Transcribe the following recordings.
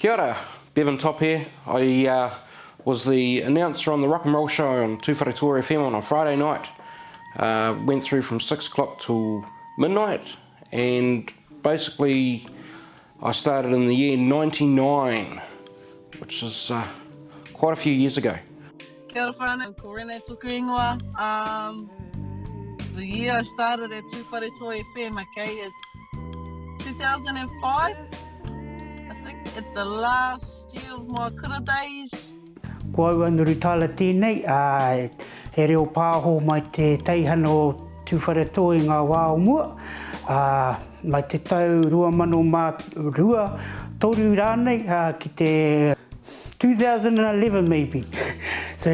Kia ora, Bevan Topp here. I was the announcer on the rock and roll show on Tūwharetoa FM on a Friday night. Went through from 6 o'clock till midnight, and basically I started in the year 99, which is quite a few years ago. Kia ora whānau, ko Renee Moetara. The year I started at Tūwharetoa FM, okay, is 2005. I think at the last year of my kura days. Ko au Anaru tāla tēnei, he reo pāho mai te teihana o Tūwharetoa i ngā wā o mua. Mai te tau 2002, toru rānei, ki te 2011 maybe. So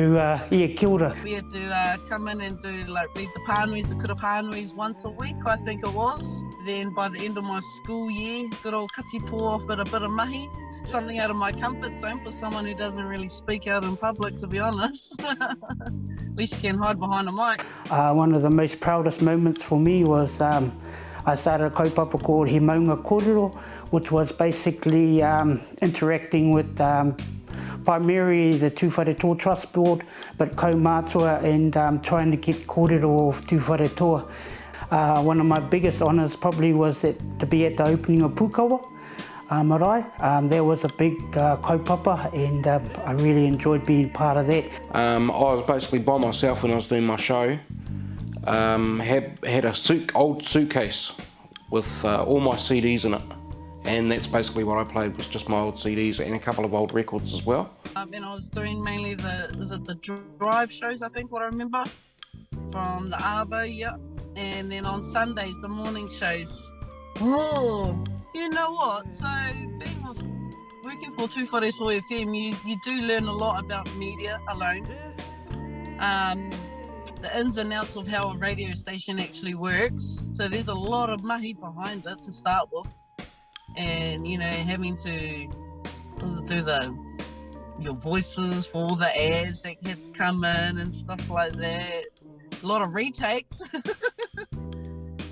yeah, kia ora. We had to come in and do read the pānuis, the kura pānuis once a week, I think it was. Then by the end of my school year, good old katipo offered a bit of mahi. Something out of my comfort zone for someone who doesn't really speak out in public, to be honest. At least you can hide behind a mic. One of the most proudest moments for me was I started a kaupapa called He Maunga Kōrero, which was basically interacting with primarily the Tūwharetoa Trust Board, but kaumātua and trying to get kōrero of Tūwharetoa. One of my biggest honours probably was to be at the opening of Pukawa. Marae. That was a big kaupapa, and I really enjoyed being part of that. I was basically by myself when I was doing my show. Had a old suitcase with all my CDs in it, and that's basically what I played, was just my old CDs and a couple of old records as well. And I was doing mainly the drive shows, I think, what I remember, from the Arvo, yeah. And then on Sundays, the morning shows. Oh, you know what? So working for Tūwharetoa FM, you do learn a lot about media alone. The ins and outs of how a radio station actually works. So there's a lot of mahi behind it to start with. And, you know, having to do your voices for all the ads that kids come in and stuff like that. A lot of retakes.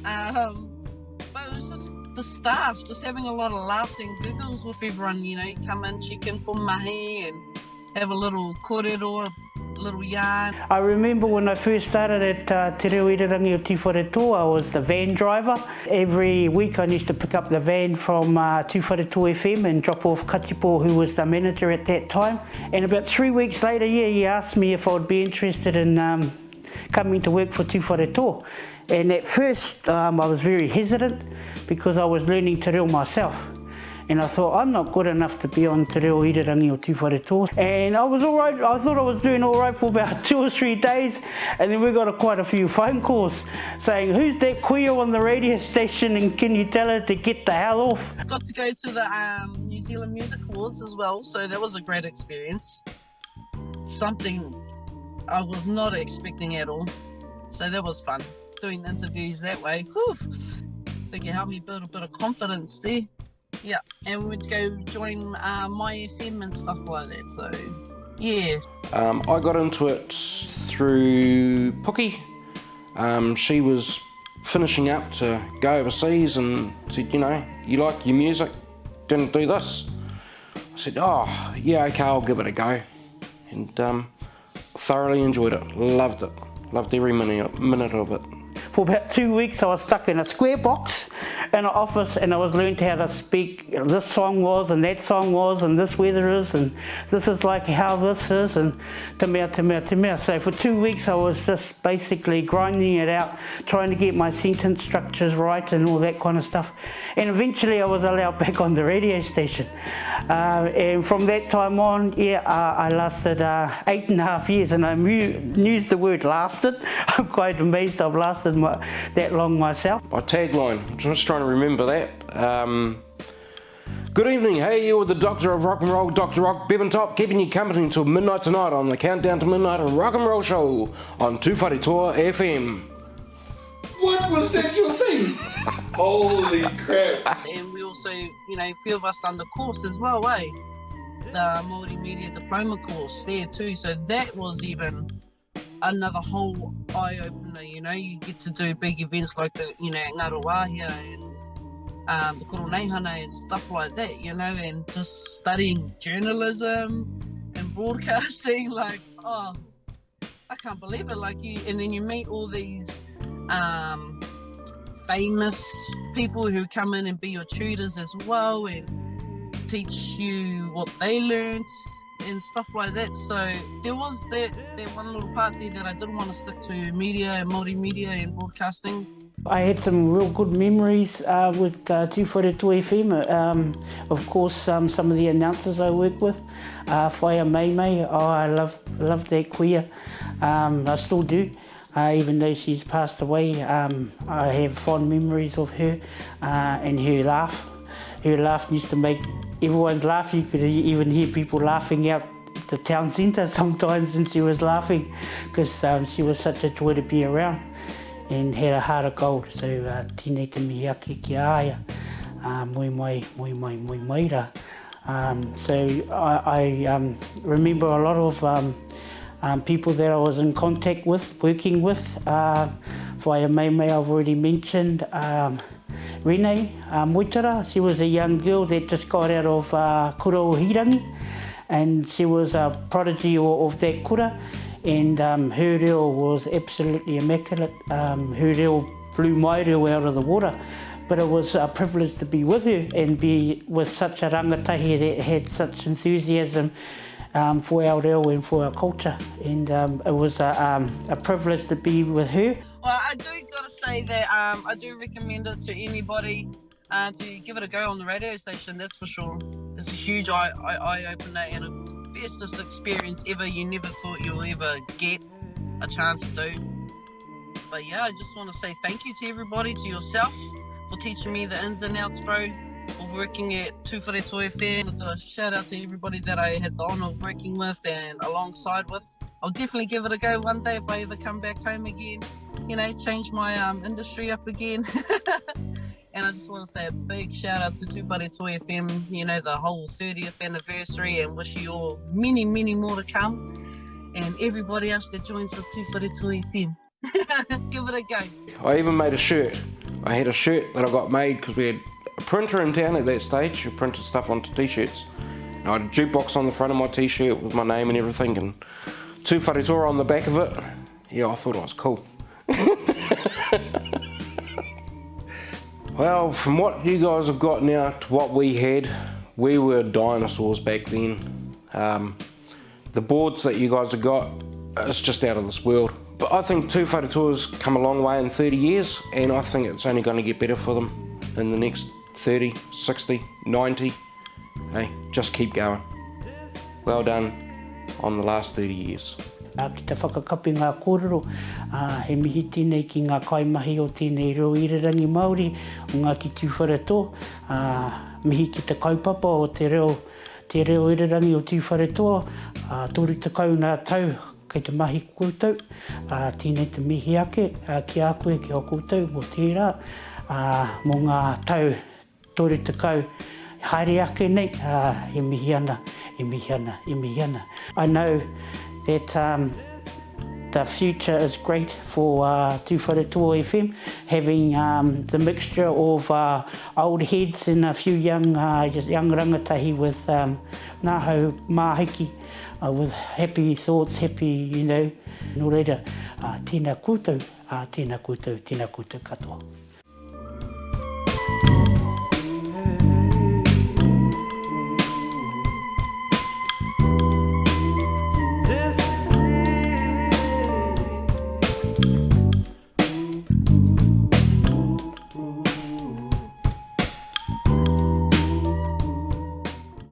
But it was just the staff, just having a lot of laughs and giggles with everyone, you know, come in, check in for mahi and have a little kōrero, a little yarn. I remember when I first started at Te Reo Irirangi o Tūwharetoa, I was the van driver. Every week I used to pick up the van from Tūwharetoa FM and drop off Katipo, who was the manager at that time. And about 3 weeks later, he asked me if I would be interested in coming to work for Tūwharetoa. And at first I was very hesitant because I was learning te reo myself. And I thought, I'm not good enough to be on Te Reo Irirangi o Tūwharetoa. And I was all right. I thought I was doing all right for about 2 or 3 days. And then we got quite a few phone calls saying, who's that queer on the radio station and can you tell her to get the hell off? I got to go to the New Zealand Music Awards as well, so that was a great experience. Something I was not expecting at all. So that was fun, doing interviews that way. Whew. I think it helped me build a bit of confidence there. Yeah, and we went to go join My FM and stuff like that, so yeah. I got into it through Puki. She was finishing up to go overseas and said, you know, you like your music, didn't do this. I said, oh, yeah, okay, I'll give it a go. And thoroughly enjoyed it, loved every minute of it. For about 2 weeks I was stuck in a square box in an office, and I was learned how to speak. This song was, and that song was, and this weather is, and this is like how this is, and te mea, te mea, te mea. So for 2 weeks I was just basically grinding it out, trying to get my sentence structures right and all that kind of stuff. And eventually I was allowed back on the radio station. And from that time on, I lasted 8.5 years, and I used the word lasted. I'm quite amazed I've lasted that long myself. My tagline, I'm just trying to remember that. Good evening, hey, you're the Doctor of Rock and Roll, Dr. Rock, Bevan Topp, keeping you company until midnight tonight on the Countdown to Midnight Rock and Roll Show on Tūwharetoa FM. What was that your thing? Holy crap. And we also, you know, a few of us done the course as well, eh? The Māori Media Diploma course there too, so that was even another whole eye-opener, you know. You get to do big events like the, you know, Anaru and the koroneihana and stuff like that, you know, and just studying journalism and broadcasting, like, oh, I can't believe it. Like, and then you meet all these famous people who come in and be your tutors as well and teach you what they learned and stuff like that. So there was that one little part there that I didn't want to stick to media and multimedia and broadcasting. I had some real good memories with Tūwharetoa FM. Of course, some of the announcers I worked with, Whaia Mai, I love that queer. I still do, even though she's passed away. I have fond memories of her and her laugh. Her laugh used to make everyone laugh. You could even hear people laughing out the town centre sometimes when she was laughing, because she was such a joy to be around and had a heart of gold. So tēnei te mihi ake ki aia, moi mai ra. So I remember a lot of people that I was in contact with, working with. Whaia Mai I've already mentioned. Renee Moetara, she was a young girl that just got out of kura o Hirangi, and she was a prodigy of that kura, and her reo was absolutely immaculate. Her reo blew my reo out of the water, but it was a privilege to be with her and be with such a rangatahi that had such enthusiasm for our reo and for our culture, and it was a privilege to be with her. Well, I do gotta say that I do recommend it to anybody to give it a go on the radio station, that's for sure. It's a huge eye-opener and a bestest experience ever you never thought you'll ever get a chance to do. But yeah, I just want to say thank you to everybody, to yourself, for teaching me the ins and outs, bro, of working at Tūwharetoa FM. A shout out to everybody that I had the honour of working with and alongside with. I'll definitely give it a go one day if I ever come back home again. You know, change my industry up again. And I just want to say a big shout out to Tūwharetoa FM, you know, the whole 30th anniversary, and wish you all many, many more to come. And everybody else that joins the Tūwharetoa FM. Give it a go. I even made a shirt. I had a shirt that I got made because we had a printer in town at that stage who printed stuff onto t-shirts. And I had a jukebox on the front of my t-shirt with my name and everything, and Tūwharetoa on the back of it. Yeah, I thought it was cool. Well, from what you guys have got now to what we had, we were dinosaurs back then. The boards that you guys have got, it's just out of this world. But I think Tūwharetoa's come a long way in 30 years, and I think it's only going to get better for them in the next 30, 60, 90. Hey, just keep going. Well done on the last 30 years. Ki te whakakapi ngā kōrero, he mihi tēnei ki ngā kaimahi o tēnei reo irirangi Māori o Ngāti Tūwharetoa, mihi ki te kaupapa o te reo irirangi o Tūwharetoa, tōru te kau ngā tau kei te mahi koutou, tēnei te mihi ake ki a koe ki o koutou mo tērā, mō ngā tau tōru te kau haere ake nei, he mihi ana. I know that the future is great for Tūwharetoa FM, having the mixture of old heads and a few young rangatahi with nāhau māhiki, with happy thoughts, happy, you know. Nō reira, tēnā koutou katoa.